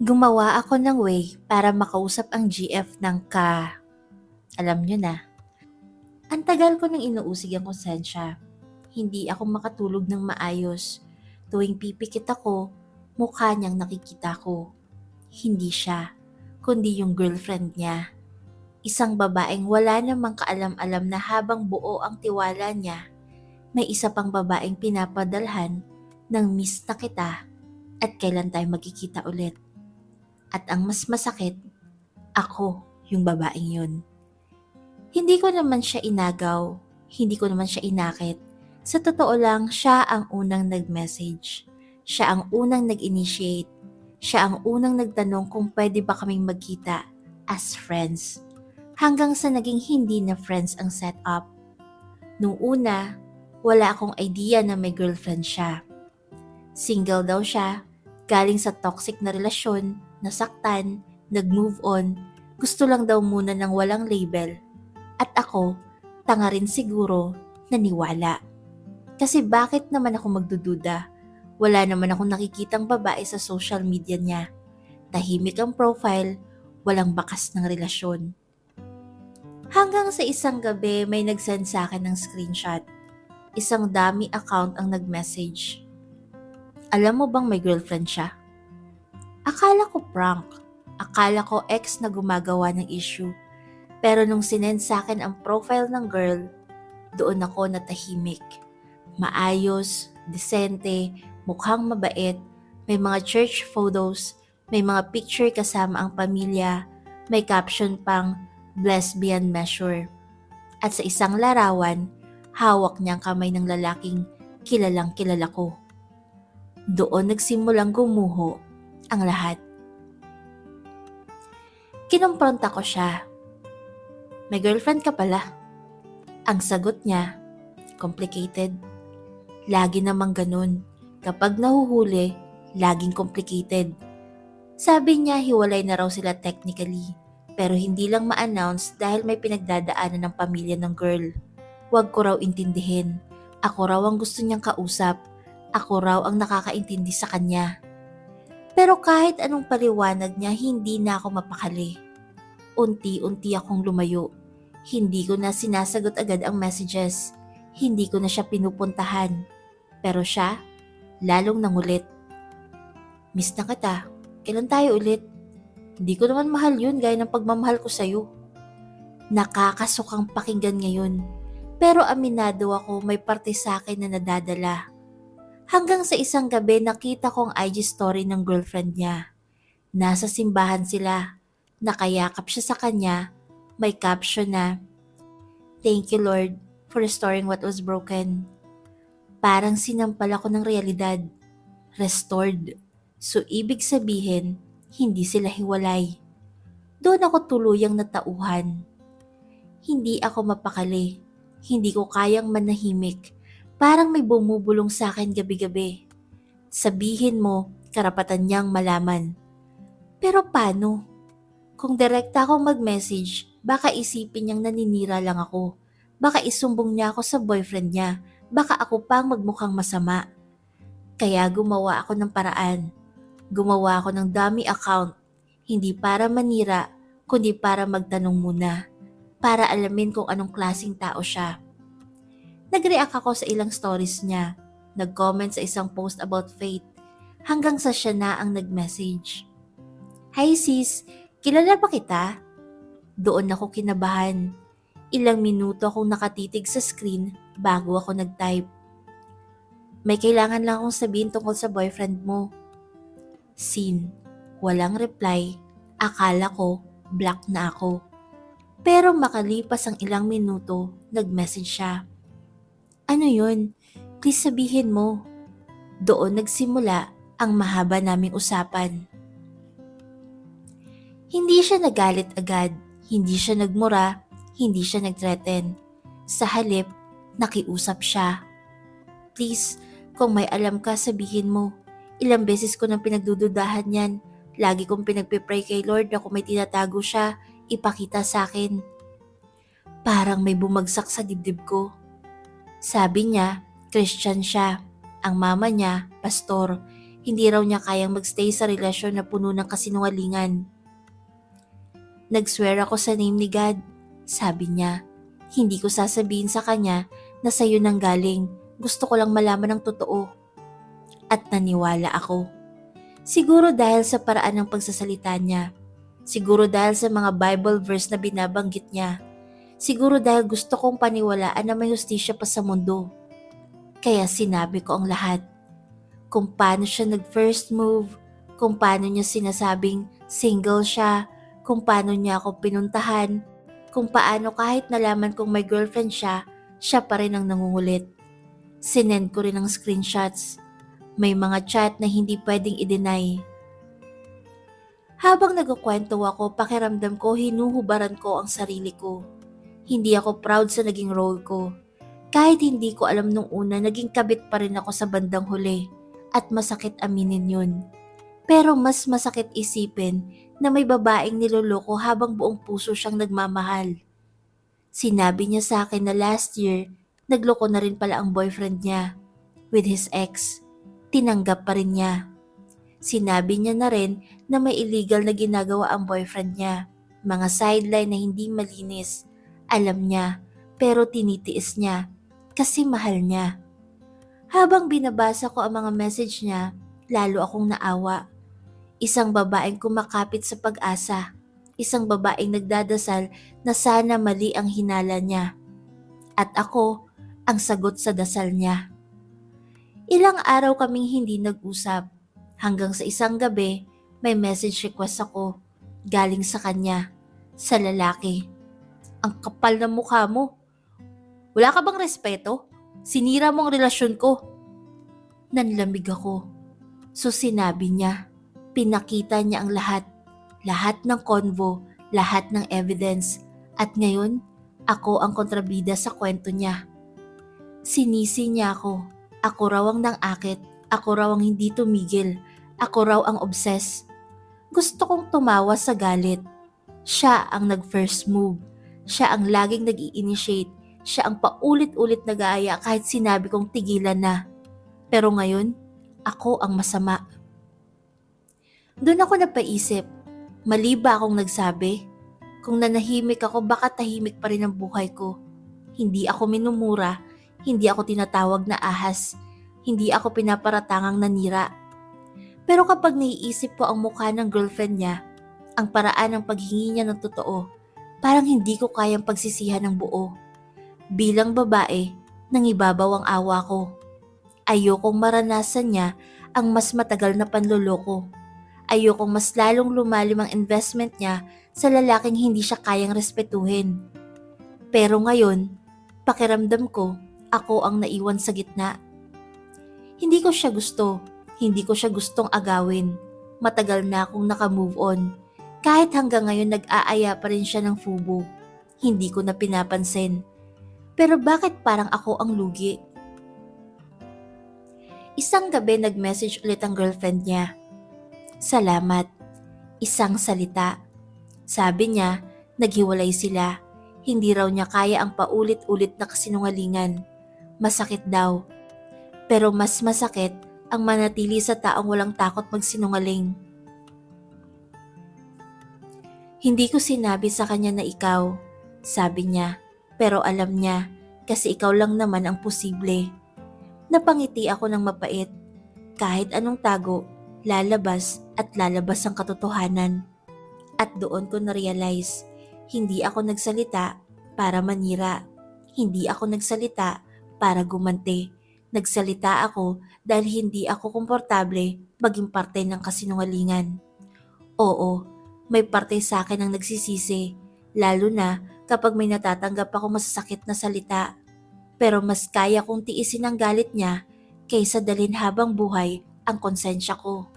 Gumawa ako ng way para makausap ang GF ng alam nyo na. Ang tagal ko nang inuusig ang konsensya. Hindi ako makatulog ng maayos. Tuwing pipikit ako, mukha niyang nakikita ko. Hindi siya, kundi yung girlfriend niya. Isang babaeng wala namang kaalam-alam na habang buo ang tiwala niya, may isa pang babaeng pinapadalhan ng miss na kita at kailan tayo magkikita ulit. At ang mas masakit, ako yung babaeng yun. Hindi ko naman siya inagaw, hindi ko naman siya inakit. Sa totoo lang, siya ang unang nag-message. Siya ang unang nag-initiate. Siya ang unang nagtanong kung pwede ba kaming magkita as friends. Hanggang sa naging hindi na friends ang setup. Nung una, wala akong idea na may girlfriend siya. Single daw siya, galing sa toxic na relasyon, nasaktan, nag-move on, gusto lang daw muna ng walang label. At ako, tanga rin siguro, naniwala. Kasi bakit naman ako magdududa? Wala naman akong nakikitang babae sa social media niya. Tahimik ang profile, walang bakas ng relasyon. Hanggang sa isang gabi may nag-send sa akin ng screenshot. Isang dummy account ang nag-message. Alam mo bang may girlfriend siya? Akala ko prank. Akala ko ex na gumagawa ng issue. Pero nung sinend sa akin ang profile ng girl, doon ako natahimik. Maayos, desente, mukhang mabait, may mga church photos, may mga picture kasama ang pamilya, may caption pang blessed beyond measure. At sa isang larawan, hawak niyang kamay ng lalaking kilalang kilala ko. Doon nagsimulang gumuho ang lahat. Kinumpronta ko siya. May girlfriend ka pala. Ang sagot niya, complicated. Lagi namang ganun. Kapag nahuhuli, laging complicated. Sabi niya hiwalay na raw sila technically, pero hindi lang ma-announce dahil may pinagdadaanan ng pamilya ng girl. Huwag ko raw intindihin. Ako raw ang gusto niyang kausap. Ako raw ang nakakaintindi sa kanya. Pero kahit anong paliwanag niya, hindi na ako mapakali. Unti-unti akong lumayo. Hindi ko na sinasagot agad ang messages. Hindi ko na siya pinupuntahan. Pero siya, lalong nangulit. Miss na kita. Kailan tayo ulit? Hindi ko naman mahal yun gaya ng pagmamahal ko sa'yo. Nakakasukang pakinggan ngayon. Pero aminado ako may parte sa akin na nadadala. Hanggang sa isang gabi nakita ko ang IG story ng girlfriend niya. Nasa simbahan sila. Nakayakap siya sa kanya. May caption na, "Thank you Lord for restoring what was broken." Parang sinampal ako ng realidad. Restored. So ibig sabihin, hindi sila hiwalay. Doon ako tuluyang natauhan. Hindi ako mapakali. Hindi ko kayang manahimik. Parang may bumubulong sa akin gabi-gabi. Sabihin mo, karapatan niyang malaman. Pero paano? Kung direkta akong mag-message, baka isipin niyang naninira lang ako. Baka isumbong niya ako sa boyfriend niya. Baka ako pang magmukhang masama. Kaya gumawa ako ng paraan. Gumawa ako ng dummy account. Hindi para manira, kundi para magtanong muna. Para alamin kung anong klaseng tao siya. Nag-react ako sa ilang stories niya. Nag-comment sa isang post about faith. Hanggang sa siya na ang nag-message. "Hi sis, kilala ba kita?" Doon ako kinabahan. Ilang minuto akong nakatitig sa screen bago ako nag-type. "May kailangan lang akong sabihin tungkol sa boyfriend mo." Scene. Walang reply. Akala ko block na ako. Pero makalipas ang ilang minuto, nag-message siya. "Ano yun? Please sabihin mo." Doon nagsimula ang mahaba naming usapan. Hindi siya nagalit agad, hindi siya nagmura, hindi siya nagthreaten. Sa halip, nakiusap siya. "Please, kung may alam ka sabihin mo. Ilang beses ko nang pinagdududahan yan. Lagi kong pinagpipray kay Lord na kung may tinatago siya, ipakita sa akin." Parang may bumagsak sa dibdib ko. Sabi niya, Christian siya. Ang mama niya, pastor. Hindi raw niya kayang magstay sa relasyon na puno ng kasinungalingan. Nag-swear ako sa name ni God, sabi niya. Hindi ko sasabihin sa kanya na sa'yo nang galing. Gusto ko lang malaman ng totoo. At naniwala ako. Siguro dahil sa paraan ng pagsasalita niya. Siguro dahil sa mga Bible verse na binabanggit niya. Siguro dahil gusto kong paniwalaan na may hustisya pa sa mundo. Kaya sinabi ko ang lahat. Kung paano siya nag-first move, kung paano niya sinasabing single siya, kung paano niya ako pinuntahan, kung paano kahit nalaman kong may girlfriend siya, siya pa rin ang nangungulit. Sinend ko rin ang screenshots. May mga chat na hindi pwedeng i-deny. Habang nagkukwento ako, pakiramdam ko hinuhubaran ko ang sarili ko. Hindi ako proud sa naging role ko. Kahit hindi ko alam nung una, naging kabit pa rin ako sa bandang huli. At masakit aminin yun. Pero mas masakit isipin na may babaeng niloloko habang buong puso siyang nagmamahal. Sinabi niya sa akin na last year, nagloko na rin pala ang boyfriend niya with his ex. Tinanggap pa rin niya. Sinabi niya na rin na may illegal na ginagawa ang boyfriend niya. Mga sideline na hindi malinis. Alam niya, pero tinitiis niya kasi mahal niya. Habang binabasa ko ang mga message niya, lalo akong naawa. Isang babaeng kumakapit sa pag-asa. Isang babaeng nagdadasal na sana mali ang hinala niya. At ako, ang sagot sa dasal niya. Ilang araw kaming hindi nag-usap. Hanggang sa isang gabi, may message request ako. Galing sa kanya. Sa lalaki. Ang kapal ng mukha mo. Wala ka bang respeto? Sinira mo ang relasyon ko. Nanlamig ako. So sinabi niya. Pinakita niya ang lahat. Lahat ng convo. Lahat ng evidence. At ngayon, ako ang kontrabida sa kwento niya. Sinisi niya ako. Ako raw ang nang-akit. Ako raw ang hindi tumigil. Ako raw ang obsessed. Gusto kong tumawa sa galit. Siya ang nag-first move. Siya ang laging nag-i-initiate. Siya ang paulit-ulit nag-aaya kahit sinabi kong tigilan na. Pero ngayon, ako ang masama. Doon ako napaisip, mali ba akong nagsabi? Kung nanahimik ako, baka tahimik pa rin ang buhay ko. Hindi ako minumura, hindi ako tinatawag na ahas, hindi ako pinaparatangang nanira. Pero kapag naiisip ko ang mukha ng girlfriend niya, ang paraan ng paghingi niya ng totoo, parang hindi ko kayang pagsisihan ng buo. Bilang babae, nangibabaw ang awa ko. Ayokong maranasan niya ang mas matagal na panloloko. Ayokong mas lalong lumalim ang investment niya sa lalaking hindi siya kayang respetuhin. Pero ngayon, pakiramdam ko, ako ang naiwan sa gitna. Hindi ko siya gusto, hindi ko siya gustong agawin. Matagal na akong naka-move on. Kahit hanggang ngayon nag-aaya pa rin siya ng fubo. Hindi ko na pinapansin. Pero bakit parang ako ang lugi? Isang gabi nag-message ulit ang girlfriend niya. Salamat. Isang salita. Sabi niya, naghiwalay sila. Hindi raw niya kaya ang paulit-ulit na kasinungalingan. Masakit daw. Pero mas masakit ang manatili sa taong walang takot magsinungaling. Hindi ko sinabi sa kanya na ikaw, sabi niya. Pero alam niya, kasi ikaw lang naman ang posible. Napangiti ako ng mapait. Kahit anong tago, lalabas at lalabas ang katotohanan. At doon ko na-realize, hindi ako nagsalita para manira. Hindi ako nagsalita para gumanti. Nagsalita ako dahil hindi ako komportable maging parte ng kasinungalingan. Oo, may parte sa akin ang nagsisisi, lalo na kapag may natatanggap ako masasakit na salita. Pero mas kaya kong tiisin ang galit niya kaysa dalhin habang buhay ang konsensya ko.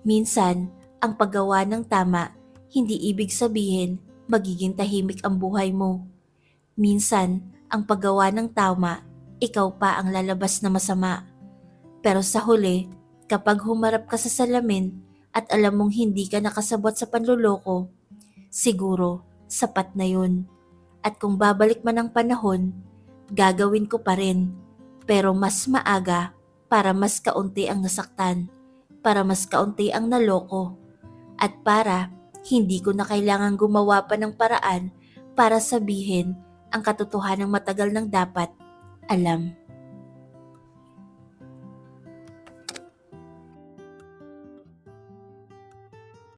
Minsan, ang paggawa ng tama, hindi ibig sabihin magiging tahimik ang buhay mo. Minsan, ang paggawa ng tama, ikaw pa ang lalabas na masama. Pero sa huli, kapag humarap ka sa salamin at alam mong hindi ka nakasabot sa panluloko, siguro sapat na yun. At kung babalik man ang panahon, gagawin ko pa rin. Pero mas maaga para mas kaunti ang nasaktan. para mas kaunti ang naloko at para hindi ko na kailangang gumawa pa ng paraan para sabihin ang katotohanang matagal nang dapat alam.